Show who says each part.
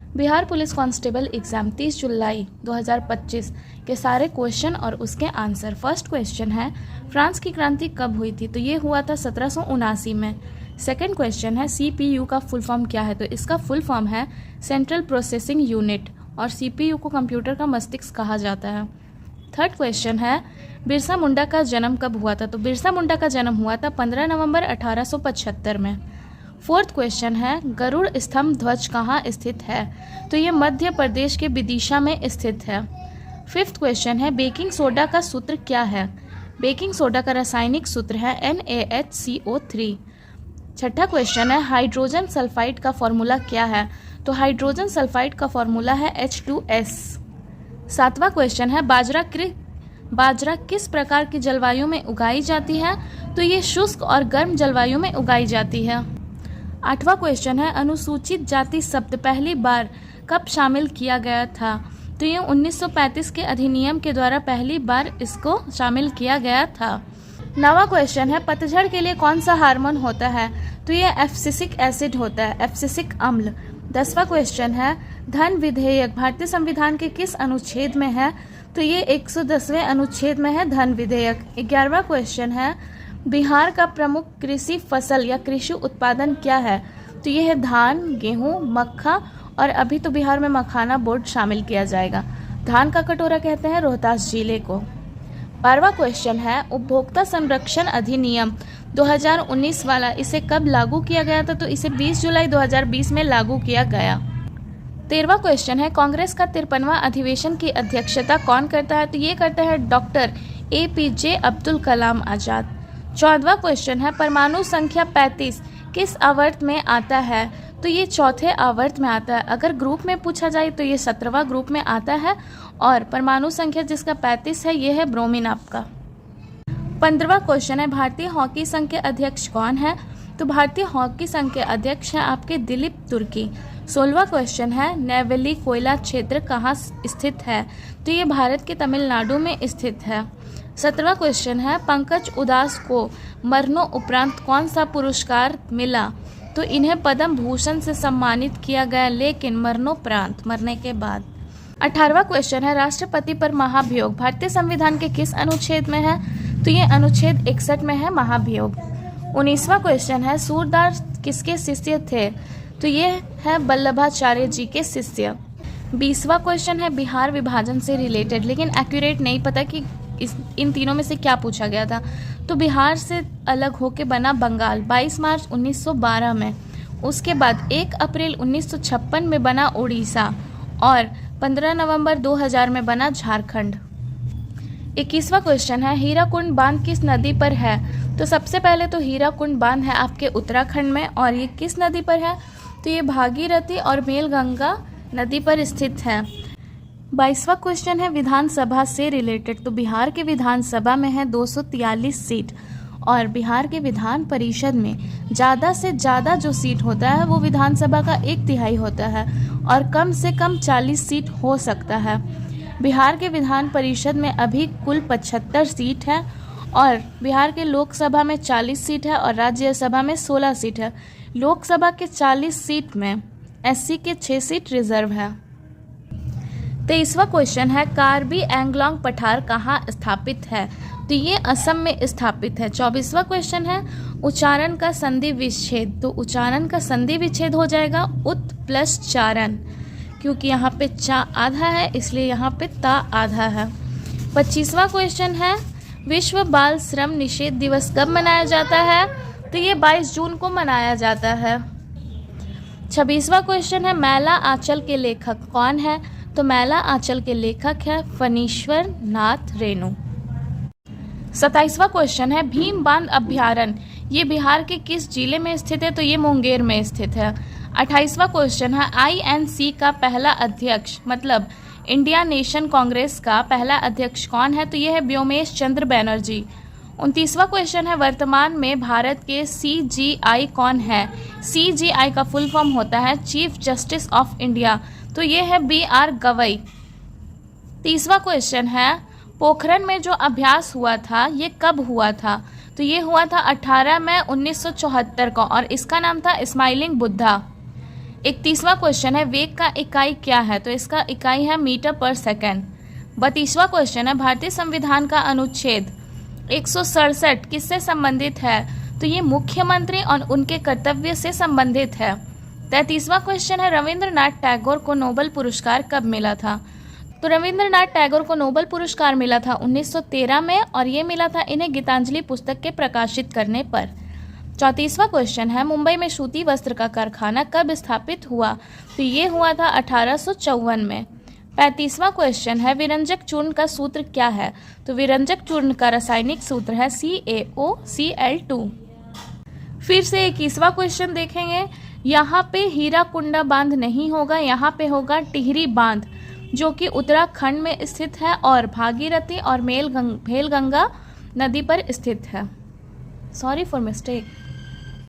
Speaker 1: Bihar police constable exam 30 जुलाई 2025 के सारे question और उसके आंसर। फर्स्ट क्वेश्चन है, फ्रांस की क्रांति कब हुई थी? तो ये हुआ था 1779 में। सेकंड क्वेश्चन है, CPU का फुल फॉर्म क्या है? तो इसका फुल फॉर्म है सेंट्रल प्रोसेसिंग यूनिट, और CPU को कंप्यूटर का मस्तिष्क कहा जाता है। थर्ड क्वेश्चन है, बिरसा मुंडा का जन्म कब हुआ था? तो बिरसा मुंडा का जन्म हुआ था 15 नवंबर 1875 में। फोर्थ क्वेश्चन है, गरुड़ स्तंभ ध्वज कहाँ स्थित है? तो ये मध्य प्रदेश के विदिशा में स्थित है। फिफ्थ क्वेश्चन है, बेकिंग सोडा का सूत्र क्या है? बेकिंग सोडा का रासायनिक सूत्र है NaHCO3। छठा क्वेश्चन है, हाइड्रोजन सल्फाइड का फॉर्मूला क्या है? तो हाइड्रोजन सल्फाइड का फॉर्मूला है H2S। सातवां क्वेश्चन है, बाजरा किस प्रकार की जलवायु में उगाई जाती है? तो ये शुष्क और गर्म जलवायु में उगाई जाती है। आठवां क्वेश्चन है, अनुसूचित जाति शब्द पहली बार कब शामिल किया गया था? तो ये 1935 के अधिनियम के द्वारा पहली बार इसको शामिल किया गया था। नवा क्वेश्चन है, पतझड़ के लिए कौन सा हार्मोन होता है? तो ये एब्सिसिक एसिड होता है, एब्सिसिक अम्ल। 10वां क्वेश्चन है, धन विधेयक भारतीय संविधान के किस अनुच्छेद में है? तो ये 110वें अनुच्छेद में है धन विधेयक। 11वां क्वेश्चन है, बिहार का प्रमुख कृषि फसल या कृषि उत्पादन क्या है? तो ये है धान, गेहूं, मक्का, और अभी तो बिहार में मखाना बोर्ड शामिल किया जाएगा। धान का कटोरा कहते हैं रोहतास जिले को। 12वां क्वेश्चन है, उपभोक्ता संरक्षण अधिनियम 2019 वाला इसे कब लागू किया गया था? तो इसे 20 जुलाई 2020 में लागू किया गया। 13वां क्वेश्चन है, कांग्रेस का 53वां अधिवेशन की अध्यक्षता कौन करता है? तो ये करता है doctor APJ Abdul Kalam Azad. 14वां question है, परमाणु संख्या 35 किस आवर्त में आता है? तो ये चौथे आवर्त में आता है। अगर ग्रुप में पूछा जाए तो ये 17वां ग्रुप में आता है, और परमाणु संख्या जिसका 35 है ये है ब्रोमीन आपका। 15वां क्वेश्चन है, भारतीय हॉकी संघ के अध्यक्ष कौन है? तो भारतीय हॉकी संघ के अध्यक्ष हैं आपके दिलीप तुर्की। 16वां क्वेश्चन है, नेवेली कोयला क्षेत्र कहाँ स्थित है? तो ये भारत के तमिलनाडु में स्थित है। 17वां क्वेश्चन है, पंकज उदास को मरणोपरांत कौन सा पुरस्कार मिला? तो इन्हें पद्म भूषण से सम्मानित किया गया, लेकिन मरणोपरांत, मरने के बाद। 18वां क्वेश्चन है, राष्ट्रपति पर महाभियोग भारतीय संविधान के किस अनुच्छेद में है? तो ये अनुच्छेद 61 में है महाभियोग। 19वां क्वेश्चन है, सूरदास किसके शिष्य थे? तो ये है वल्लभाचार्य जी के शिष्य। 20वां क्वेश्चन है, बिहार विभाजन से रिलेटेड, लेकिन एक्यूरेट नहीं पता कि इन तीनों में से क्या पूछा गया था। तो बिहार से अलग होके बना बंगाल 22 मार्च 1912 में। उसके बाद 1 अप्रैल 1956 में बना उड़ीसा, और 15 नवंबर 2000 में बना झारखंड। 21वां क्वेश्चन है, हीराकुंड बांध किस नदी पर है? तो सबसे पहले तो हीराकुंड बांध है आपके उत्तराखंड में, और ये किस नदी पर है? तो ये भागीरथी और मेलगंगा नदी पर स्थित है। 22वां क्वेश्चन है, विधानसभा से रिलेटेड। तो बिहार के विधानसभा में है 243 सीट, और बिहार के विधान परिषद में ज़्यादा से ज़्यादा जो सीट होता है वो विधानसभा का 1/3 होता है, और कम से कम 40 सीट हो सकता है। बिहार के विधान परिषद में अभी कुल 75 सीट है, और बिहार के लोकसभा में 40 सीट है, और राज्यसभा में 16 सीट है। लोकसभा के 40 सीट में SC के 6 सीट रिजर्व है। 23वां क्वेश्चन है, कार्बी एंगलोंग पठार कहाँ स्थापित है? तो ये असम में स्थापित है। 24वां क्वेश्चन है, उच्चारण का संधि विच्छेद। तो उच्चारण का संधि विच्छेद हो जाएगा उत प्लस चारण, क्योंकि यहाँ पे चा आधा है इसलिए यहाँ पे ता आधा है। 25वां क्वेश्चन है, विश्व बाल श्रम निषेध दिवस कब मनाया जाता है? तो ये 22 जून को मनाया जाता है। 26वां क्वेश्चन है, मैला आंचल के लेखक कौन है? तो मैला आंचल के लेखक है फणीश्वर नाथ रेणु। 27वां क्वेश्चन है, भीम बांध अभ्यारण्य ये बिहार के किस जिले में स्थित है? तो ये मुंगेर में स्थित है। 28वां क्वेश्चन है, INC का पहला अध्यक्ष, मतलब इंडिया नेशन कांग्रेस का पहला अध्यक्ष कौन है? तो ये है व्योमेश चंद्र बैनर्जी। 29वां क्वेश्चन है, वर्तमान में भारत के CGI कौन है? CGI का फुल फॉर्म होता है चीफ जस्टिस ऑफ इंडिया, तो ये है BR गवई। 30वां क्वेश्चन है, पोखरण में जो अभ्यास हुआ था ये कब हुआ था? तो ये हुआ था 18 मई 1974 को, और इसका नाम था स्माइलिंग बुद्धा। 31वां क्वेश्चन है वेग का इकाई क्या है, तो इसका इकाई है मीटर पर सेकेंड। 32वां क्वेश्चन है भारतीय संविधान का अनुच्छेद 167 किससे संबंधित है, तो ये मुख्यमंत्री और उनके कर्तव्य से संबंधित है। 33वां क्वेश्चन है रविंद्रनाथ टैगोर को नोबेल पुरस्कार कब मिला था, तो रविंद्रनाथ टैगोर को नोबेल पुरस्कार मिला था 1913 में, और ये मिला था इन्हें गीतांजलि पुस्तक के प्रकाशित करने पर। 34वां क्वेश्चन है मुंबई में सूती वस्त्र का कारखाना कब स्थापित हुआ, तो ये हुआ था 1854 में। 35वां क्वेश्चन है विरंजक चूर्ण का सूत्र क्या है, तो विरंजक चूर्ण का रासायनिक सूत्र है CaOCl2। फिर से 21वां क्वेश्चन देखेंगे, यहाँ पे हीराकुंडा बांध नहीं होगा, यहाँ पे होगा टिहरी बांध जो कि उत्तराखंड में स्थित है और भागीरथी और भेलगंगा नदी पर स्थित है। Sorry for mistake.